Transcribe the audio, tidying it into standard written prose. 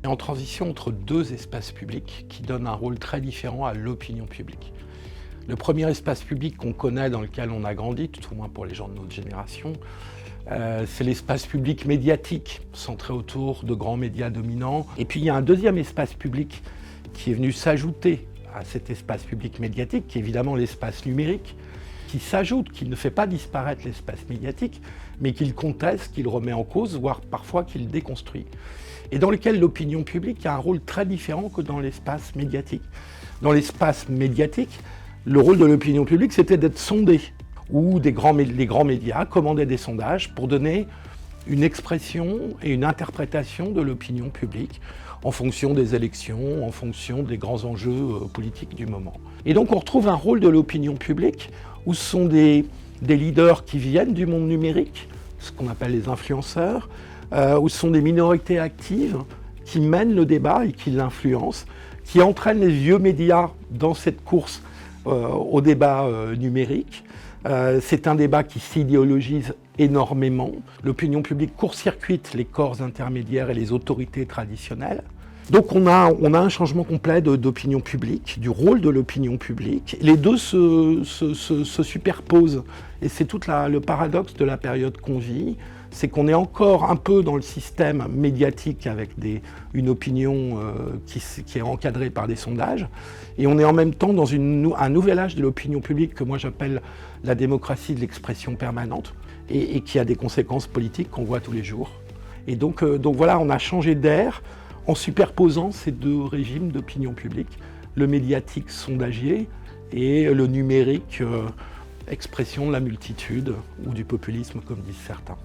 est en transition entre deux espaces publics qui donnent un rôle très différent à l'opinion publique. Le premier espace public qu'on connaît, dans lequel on a grandi, tout au moins pour les gens de notre génération, c'est l'espace public médiatique, centré autour de grands médias dominants. Et puis il y a un deuxième espace public qui est venu s'ajouter à cet espace public médiatique, qui est évidemment l'espace numérique, qui s'ajoute, qui ne fait pas disparaître l'espace médiatique, mais qui le conteste, qui le remet en cause, voire parfois qui le déconstruit. Et dans lequel l'opinion publique a un rôle très différent que dans l'espace médiatique. Dans l'espace médiatique, le rôle de l'opinion publique, c'était d'être sondé, où les grands médias commandaient des sondages pour donner une expression et une interprétation de l'opinion publique en fonction des élections, en fonction des grands enjeux politiques du moment. Et donc on retrouve un rôle de l'opinion publique où ce sont des leaders qui viennent du monde numérique, ce qu'on appelle les influenceurs, où ce sont des minorités actives qui mènent le débat et qui l'influencent, qui entraînent les vieux médias dans cette course au débat numérique. C'est un débat qui s'idéologise énormément. L'opinion publique court-circuite les corps intermédiaires et les autorités traditionnelles. Donc on a un changement complet d'opinion publique, du rôle de l'opinion publique. Les deux se superposent. Et c'est tout le paradoxe de la période qu'on vit. C'est qu'on est encore un peu dans le système médiatique avec une opinion qui est encadrée par des sondages. Et on est en même temps dans un nouvel âge de l'opinion publique que moi j'appelle la démocratie de l'expression permanente et qui a des conséquences politiques qu'on voit tous les jours. Et donc voilà, on a changé d'air en superposant ces deux régimes d'opinion publique, le médiatique sondagier et le numérique expression de la multitude ou du populisme comme disent certains.